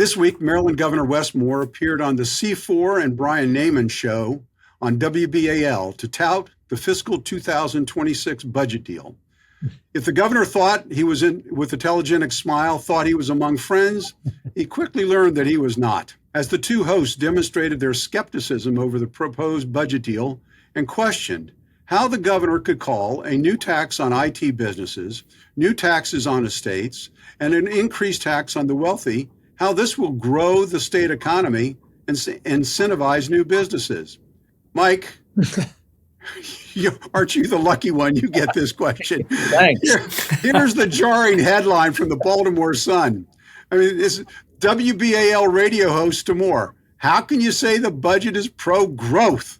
This week, Maryland Governor Wes Moore appeared on the C4 and Brian Naiman show on WBAL to tout the fiscal 2026 budget deal. If the governor thought he was in with a telegenic smile, thought he was among friends, he quickly learned that he was not, as the two hosts demonstrated their skepticism over the proposed budget deal and questioned how the governor could call a new tax on IT businesses, new taxes on estates, and an increased tax on the wealthy, how this will grow the state economy and incentivize new businesses. Mike, aren't you the lucky one? You get this question. Thanks. Here's the jarring headline from the Baltimore Sun. I mean, this WBAL radio host to Moore. How can you say the budget is pro-growth?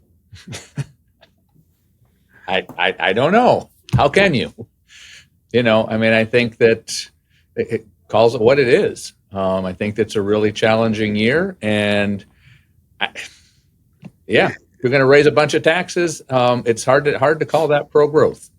I don't know. How can you? I think that it calls it what it is. I think that's a really challenging year. And if you're going to raise a bunch of taxes, it's hard to call that pro-growth.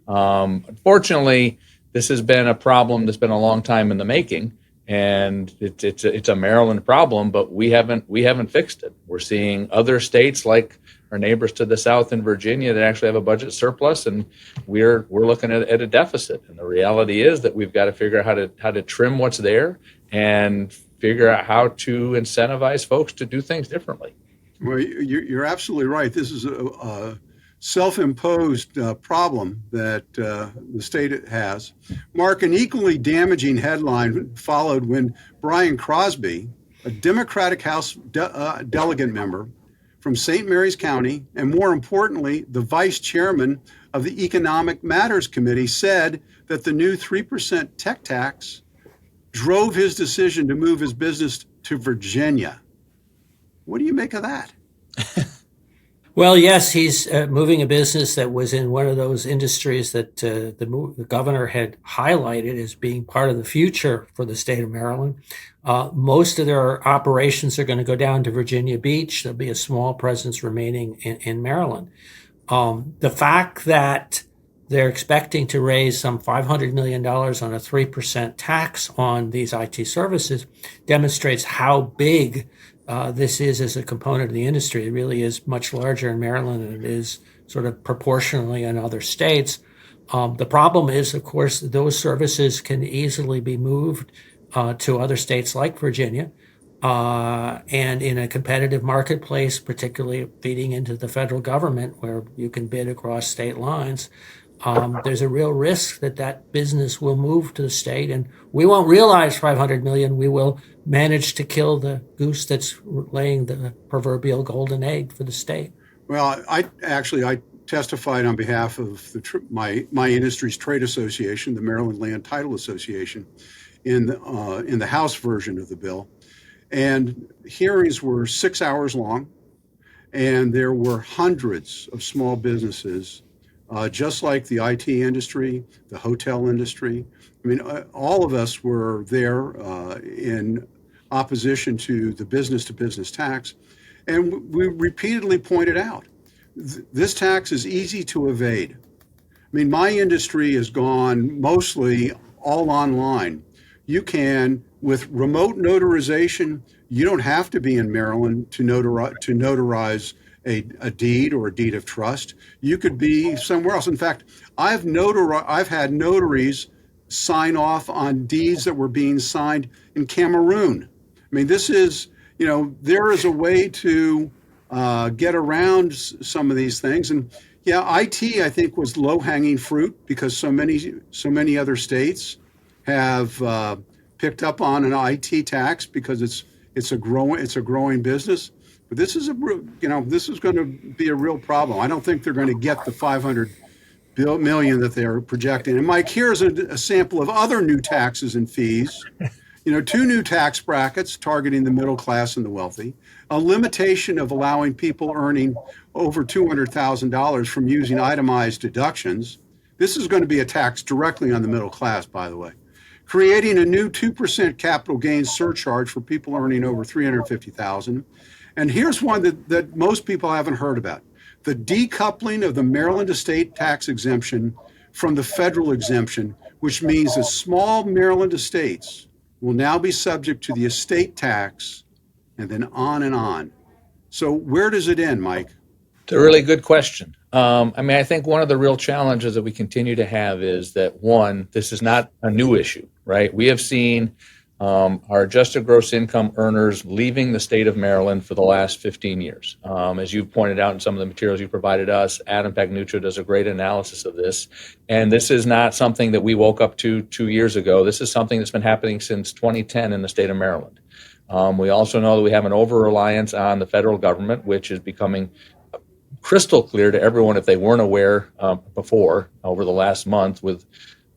Unfortunately, this has been a problem that's been a long time in the making, and it's a Maryland problem, but we haven't fixed it. We're seeing other states like our neighbors to the south in Virginia that actually have a budget surplus, and we're looking at a deficit. And the reality is that we've got to figure out how to trim what's there and figure out how to incentivize folks to do things differently. Well, you're absolutely right. This is a self-imposed problem that the state has. Mark, an equally damaging headline followed when Brian Crosby, a Democratic House delegate member from St. Mary's County, and more importantly, the vice chairman of the Economic Matters Committee, said that the new 3% tech tax drove his decision to move his business to Virginia. What do you make of that? Well, yes, he's moving a business that was in one of those industries that the governor had highlighted as being part of the future for the state of Maryland. Most of their operations are going to go down to Virginia Beach. There'll be a small presence remaining in Maryland. The fact that they're expecting to raise some $500 million on a 3% tax on these IT services demonstrates how big this is as a component of the industry. It really is much larger in Maryland than it is sort of proportionally in other states. The problem is, of course, those services can easily be moved to other states like Virginia. And in a competitive marketplace, particularly feeding into the federal government where you can bid across state lines, there's a real risk that business will move to the state, and we won't realize $500 million. We will manage to kill the goose that's laying the proverbial golden egg for the state. Well, I testified on behalf of my industry's trade association, the Maryland Land Title Association, in the House version of the bill, and hearings were 6 hours long, and there were hundreds of small businesses. Just like the IT industry, the hotel industry. I mean, all of us were there in opposition to the business-to-business tax. And we repeatedly pointed out, this tax is easy to evade. I mean, my industry has gone mostly all online. You can, with remote notarization, you don't have to be in Maryland to notarize a deed or a deed of trust. You could be somewhere else. In fact, I've had notaries sign off on deeds that were being signed in Cameroon. I mean, this is, there is a way to get around some of these things. And yeah, IT, I think, was low-hanging fruit because so many other states have picked up on an IT tax because it's a growing business. But this is going to be a real problem. I don't think they're going to get the $500 million that they're projecting. And Mike, here's a sample of other new taxes and fees. 2 new tax brackets targeting the middle class and the wealthy, a limitation of allowing people earning over $200,000 from using itemized deductions. This is going to be a tax directly on the middle class, by the way. Creating a new 2% capital gains surcharge for people earning over $350,000. And here's one that most people haven't heard about: the decoupling of the Maryland estate tax exemption from the federal exemption, which means that small Maryland estates will now be subject to the estate tax, and then on and on. So where does it end, Mike? It's a really good question. I think one of the real challenges that we continue to have is that, one, this is not a new issue, right? We have seen our adjusted gross income earners leaving the state of Maryland for the last 15 years. As you've pointed out in some of the materials you provided us, Adam Pagnuccio does a great analysis of this. And this is not something that we woke up to 2 years ago. This is something that's been happening since 2010 in the state of Maryland. We also know that we have an over-reliance on the federal government, which is becoming crystal clear to everyone if they weren't aware before over the last month, with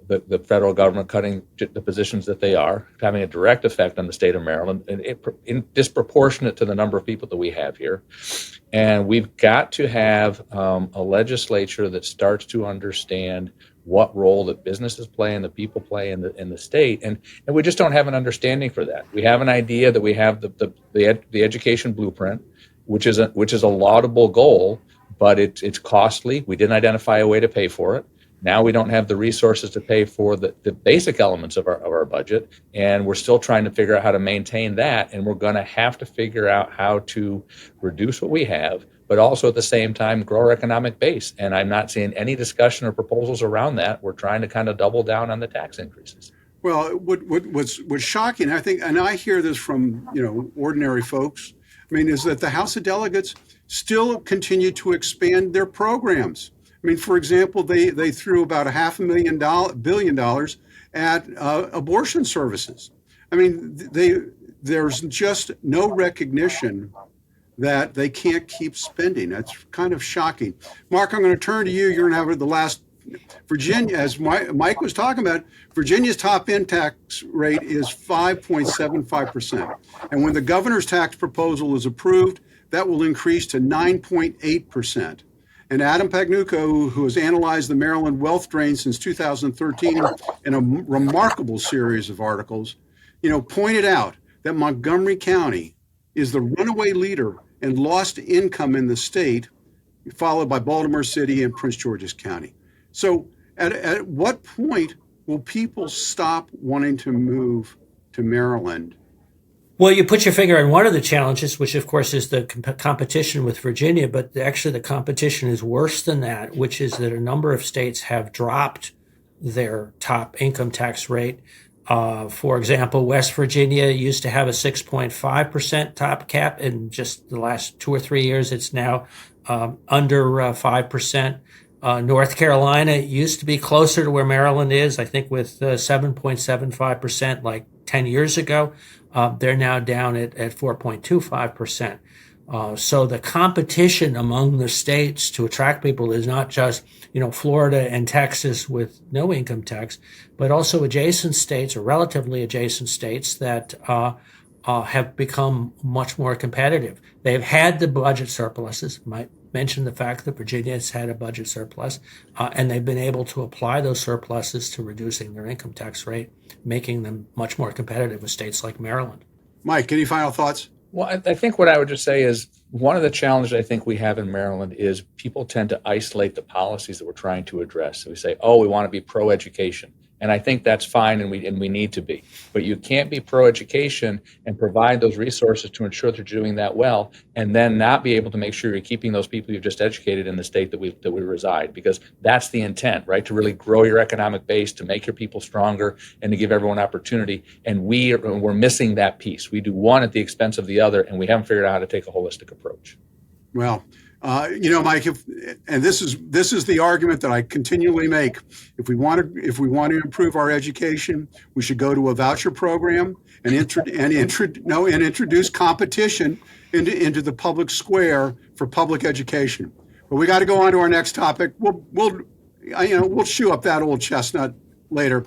the federal government cutting the positions that they are, having a direct effect on the state of Maryland, and disproportionate to the number of people that we have here. And we've got to have a legislature that starts to understand what role that businesses play and the people play in the state, and we just don't have an understanding for that. We have an idea that we have the education blueprint, which is a laudable goal, but it's costly. We didn't identify a way to pay for it. Now we don't have the resources to pay for the basic elements of our budget, and we're still trying to figure out how to maintain that, and we're going to have to figure out how to reduce what we have, but also at the same time grow our economic base. And I'm not seeing any discussion or proposals around that. We're trying to kind of double down on the tax increases. Well, what's shocking, I think, and I hear this from ordinary folks, is that the House of Delegates still continue to expand their programs. For example, they threw about $500 billion at abortion services. There's just no recognition that they can't keep spending. That's kind of shocking. Mark, I'm going to turn to you. You're going to have the last. Virginia, as Mike was talking about, Virginia's top end tax rate is 5.75%. And when the governor's tax proposal is approved, that will increase to 9.8%. And Adam Pagnuccio, who has analyzed the Maryland wealth drain since 2013 in a remarkable series of articles, pointed out that Montgomery County is the runaway leader in lost income in the state, followed by Baltimore City and Prince George's County. So at what point will people stop wanting to move to Maryland? Well, you put your finger on one of the challenges, which of course is the competition with Virginia, but actually the competition is worse than that, which is that a number of states have dropped their top income tax rate. For example, West Virginia used to have a 6.5% top cap. In just the last 2 or 3 years, it's now under 5%. North Carolina used to be closer to where Maryland is, I think with 7.75% like 10 years ago. They're now down at 4.25%. So the competition among the states to attract people is not just, Florida and Texas with no income tax, but also adjacent states or relatively adjacent states that have become much more competitive. They've had the budget surpluses. Might mention the fact that Virginia has had a budget surplus, and they've been able to apply those surpluses to reducing their income tax rate, making them much more competitive with states like Maryland. Mike, any final thoughts? Well, I think what I would just say is one of the challenges I think we have in Maryland is people tend to isolate the policies that we're trying to address. So we say, we want to be pro-education. And I think that's fine, and we need to be. But you can't be pro-education and provide those resources to ensure that you're doing that well, and then not be able to make sure you're keeping those people you've just educated in the state that we reside, because that's the intent, right? To really grow your economic base, to make your people stronger, and to give everyone opportunity. And we're missing that piece. We do one at the expense of the other, and we haven't figured out how to take a holistic approach. Well, Mike, and this is the argument that I continually make. If we want to improve our education, we should go to a voucher program and introduce competition into the public square for public education. But we got to go on to our next topic. We'll chew up that old chestnut later.